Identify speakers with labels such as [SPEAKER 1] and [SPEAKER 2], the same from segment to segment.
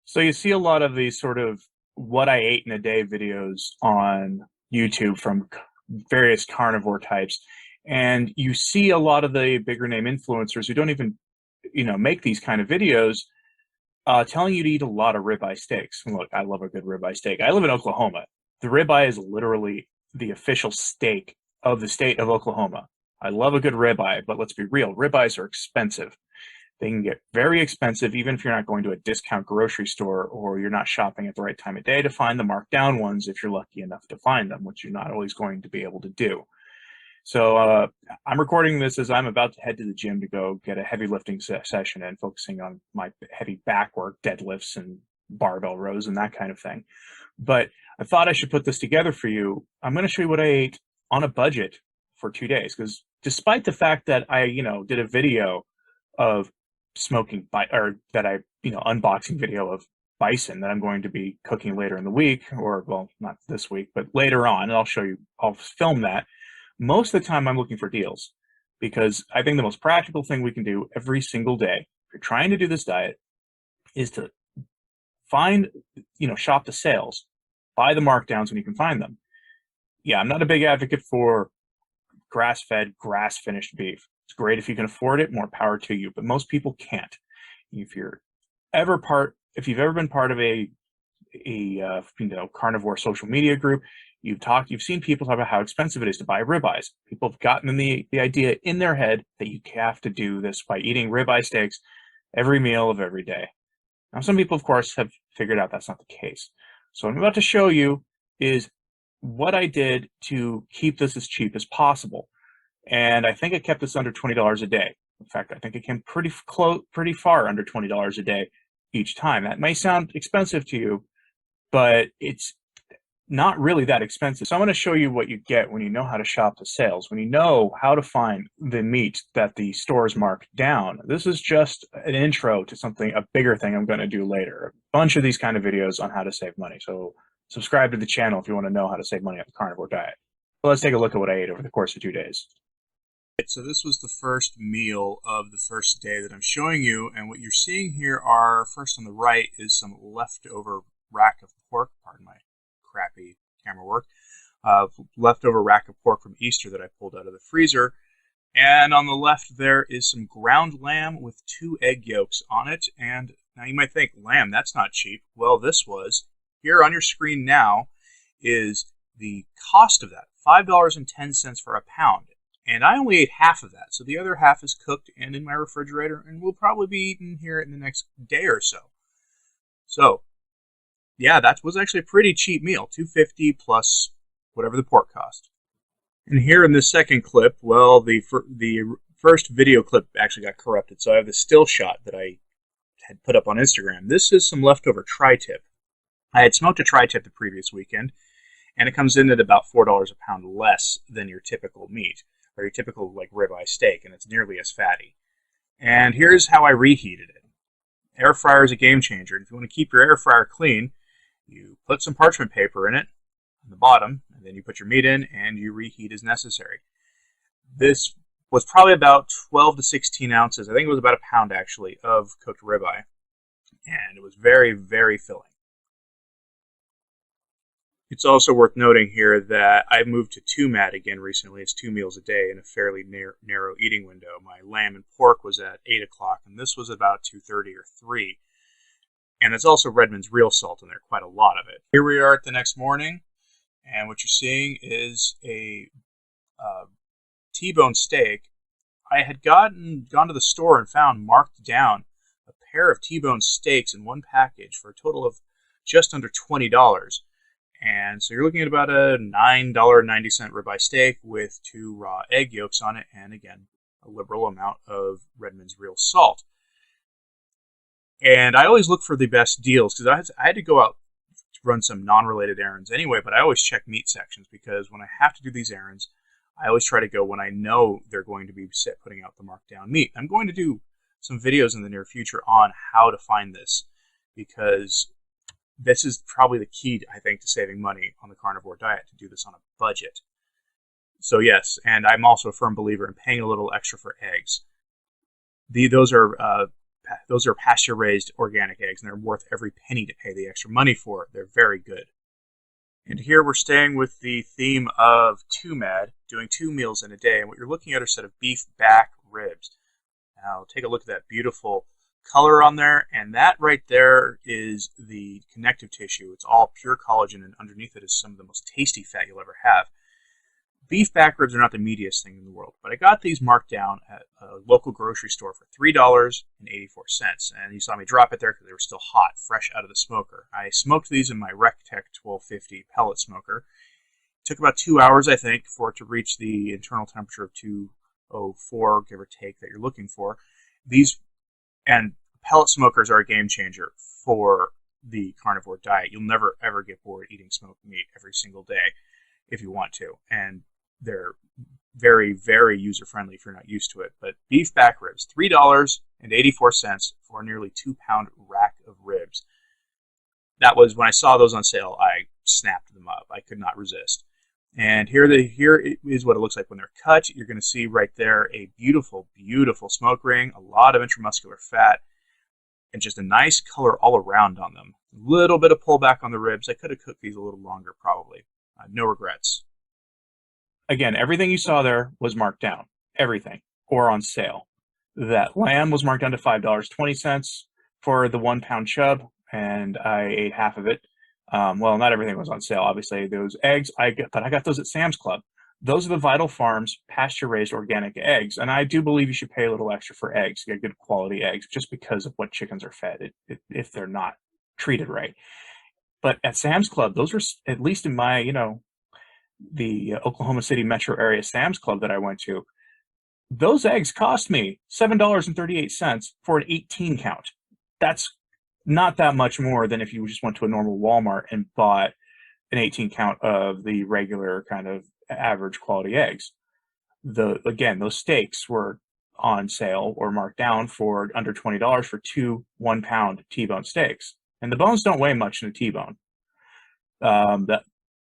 [SPEAKER 1] So you see a lot of these sort of what I ate in a day videos on YouTube from various carnivore types, and you see a lot of the bigger name influencers who don't even, make these kind of videos, telling you to eat a lot of ribeye steaks. And look, I love a good ribeye steak. I live in Oklahoma. The ribeye is literally the official steak of the state of Oklahoma. I love a good ribeye, but let's be real, ribeyes are expensive. They can get very expensive, even if you're not going to a discount grocery store or you're not shopping at the right time of day to find the marked down ones if you're lucky enough to find them, which you're not always going to be able to do. So I'm recording this as I'm about to head to the gym to go get a heavy lifting session and focusing on my heavy back work, deadlifts and barbell rows and that kind of thing. But I thought I should put this together for you. I'm going to show you what I ate on a budget for 2 days, because despite the fact that I, did a video of smoking or that I, unboxing video of bison that I'm going to be cooking later in the week, or well, not this week, but later on, and I'll film that. Most of the time I'm looking for deals, because I think the most practical thing we can do every single day, if you're trying to do this diet, is to find, shop the sales, buy the markdowns when you can find them. Yeah, I'm not a big advocate for grass-fed, grass-finished beef. It's great if you can afford it, more power to you, but most people can't. If you're if you've ever been part of a carnivore social media group, you've seen people talk about how expensive it is to buy ribeyes. People have gotten the idea in their head that you have to do this by eating ribeye steaks every meal of every day. Now, some people, of course, have figured out that's not the case. So what I'm about to show you is what I did to keep this as cheap as possible. And I think I kept this under $20 a day. In fact, I think it came pretty far under $20 a day each time. That may sound expensive to you, but it's not really that expensive. So I'm going to show you what you get when you know how to shop the sales, when you know how to find the meat that the stores mark down. This is just an intro to a bigger thing I'm going to do later. A bunch of these kind of videos on how to save money. So subscribe to the channel if you want to know how to save money on the carnivore diet. But let's take a look at what I ate over the course of 2 days. So this was the first meal of the first day that I'm showing you, and what you're seeing here are, first on the right is some leftover rack of pork, pardon my crappy camera work, leftover rack of pork from Easter that I pulled out of the freezer. And on the left there is some ground lamb with 2 egg yolks on it. And now you might think, lamb, that's not cheap. Well, this was. Here on your screen now is the cost of that, $5.10 for a pound. And I only ate half of that, so the other half is cooked and in my refrigerator and will probably be eaten here in the next day or so. So, yeah, that was actually a pretty cheap meal, $2.50 plus whatever the pork cost. And here in this second clip, well, the first video clip actually got corrupted, so I have the still shot that I had put up on Instagram. This is some leftover tri-tip. I had smoked a tri-tip the previous weekend, and it comes in at about $4 a pound less than your typical meat, or your typical like ribeye steak, and it's nearly as fatty. And here's how I reheated it. Air fryer is a game changer. And if you want to keep your air fryer clean, you put some parchment paper in it on the bottom, and then you put your meat in and you reheat as necessary. This was probably about 12 to 16 ounces. I think it was about a pound actually of cooked ribeye, and it was very, very filling. It's also worth noting here that I've moved to 2-mat again recently. It's 2 meals a day in a fairly narrow eating window. My lamb and pork was at 8 o'clock, and this was about 2:30 or 3. And it's also Redmond's real salt in there, quite a lot of it. Here we are at the next morning, and what you're seeing is a T-bone steak. I had gone to the store and found marked down a pair of T-bone steaks in one package for a total of just under $20. And so you're looking at about a $9.90 ribeye steak with 2 raw egg yolks on it, and again, a liberal amount of Redmond's real salt. And I always look for the best deals, because I had to go out to run some non-related errands anyway, but I always check meat sections, because when I have to do these errands, I always try to go when I know they're going to be putting out the marked down meat. I'm going to do some videos in the near future on how to find this, because this is probably the key, I think, to saving money on the carnivore diet, to do this on a budget. So yes, and I'm also a firm believer in paying a little extra for eggs. Those are those are pasture raised organic eggs, and they're worth every penny to pay the extra money for. They're very good. And here we're staying with the theme of TUMAD, doing 2 meals in a day. And what you're looking at are a set of beef back ribs. Now take a look at that beautiful color on there, and that right there is the connective tissue. It's all pure collagen, and underneath it is some of the most tasty fat you'll ever have. Beef back ribs are not the meatiest thing in the world, but I got these marked down at a local grocery store for $3.84. And you saw me drop it there because they were still hot, fresh out of the smoker. I smoked these in my Rectech 1250 pellet smoker. It took about 2 hours, I think, for it to reach the internal temperature of 204, give or take, that you're looking for. These and pellet smokers are a game changer for the carnivore diet. You'll never, ever get bored eating smoked meat every single day if you want to. And they're very, very user-friendly if you're not used to it. But beef back ribs, $3.84 for a nearly 2-pound rack of ribs. That was, when I saw those on sale, I snapped them up. I could not resist. And here is what it looks like when they're cut. You're going to see right there a beautiful, beautiful smoke ring, a lot of intramuscular fat, and just a nice color all around on them. A little bit of pullback on the ribs. I could have cooked these a little longer, probably. No regrets. Again, everything you saw there was marked down. Everything. Or on sale. That lamb was marked down to $5.20 for the 1-pound chub, and I ate half of it. Well, not everything was on sale, obviously. Those eggs, but I got those at Sam's Club. Those are the Vital Farms pasture-raised organic eggs, and I do believe you should pay a little extra for eggs to get good quality eggs, just because of what chickens are fed if they're not treated right. But at Sam's Club, those were, at least in my, the Oklahoma City metro area Sam's Club that I went to, those eggs cost me $7.38 for an 18 count. That's not that much more than if you just went to a normal Walmart and bought an 18 count of the regular kind of average quality eggs. Again, those steaks were on sale or marked down for under $20 for 2 1-pound T-bone steaks. And the bones don't weigh much in a T-bone.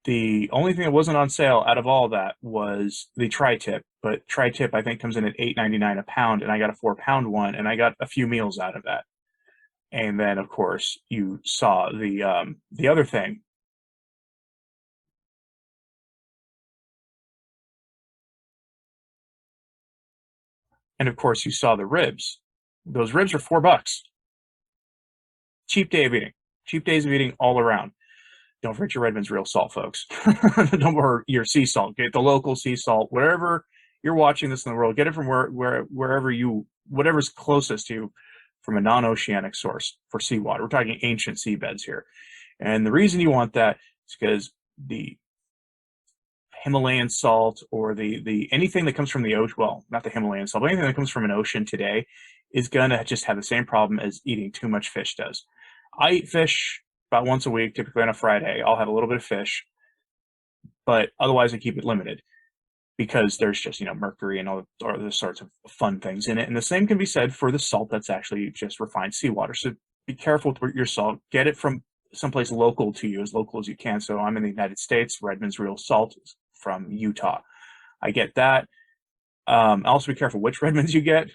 [SPEAKER 1] The only thing that wasn't on sale out of all that was the tri-tip, but tri-tip I think comes in at $8.99 a pound, and I got a 4-pound one, and I got a few meals out of that. And then, of course, you saw the other thing. And of course, you saw the ribs. Those ribs are $4. Cheap day of eating. Cheap days of eating all around. Don't forget your Redmond's real salt, folks. Don't worry, your sea salt. Get the local sea salt. Wherever you're watching this in the world, get it from wherever whatever's closest to you, from a non-oceanic source for seawater. We're talking ancient seabeds here. And the reason you want that is because the Himalayan salt, or the anything that comes from the ocean, well, not the Himalayan salt, but anything that comes from an ocean today is going to just have the same problem as eating too much fish does. I eat fish about once a week, typically on a Friday. I'll have a little bit of fish, but otherwise I keep it limited because there's just, mercury and all other sorts of fun things in it. And the same can be said for the salt that's actually just refined seawater. So be careful with your salt. Get it from someplace local to you, as local as you can. So I'm in the United States. Redmond's real salt is from Utah. I get that. Also be careful which Redmonds you get.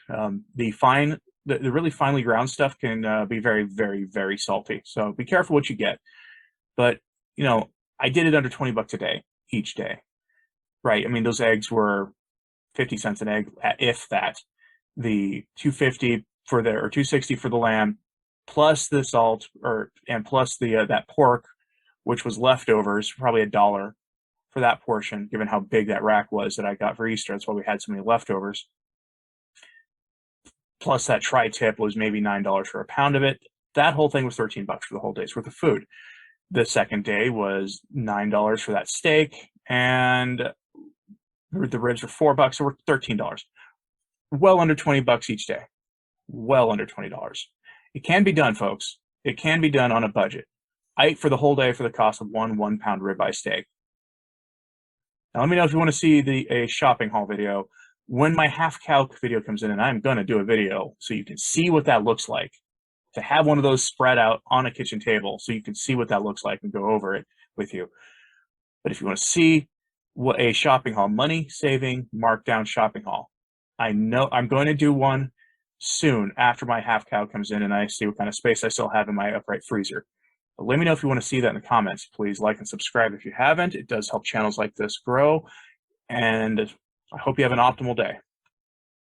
[SPEAKER 1] The really finely ground stuff can be very, very, very salty. So be careful what you get. But, I did it under $20 a day, each day. Right. I mean, those eggs were 50 cents an egg, if that. The $2.50 or $2.60 for the lamb, plus the salt, and plus the that pork, which was leftovers, probably $1 for that portion, given how big that rack was that I got for Easter. That's why we had so many leftovers. Plus that tri-tip was maybe $9 for a pound of it. That whole thing was $13 for the whole day's worth of food. The second day was $9 for that steak, and the ribs were $4, so we're $13. Well under $20 each day. Well under $20. It can be done, folks. It can be done on a budget. I ate for the whole day for the cost of one 1-pound ribeye steak. Now let me know if you want to see a shopping haul video. When my half calc video comes in, and I'm going to do a video so you can see what that looks like, to have one of those spread out on a kitchen table so you can see what that looks like and go over it with you. But if you want to see what a shopping haul, money saving markdown shopping haul, I know I'm going to do one soon after my half cow comes in and I see what kind of space I still have in my upright freezer. But let me know if you want to see that in the comments. Please like and subscribe if you haven't. It does help channels like this grow. And I hope you have an optimal day.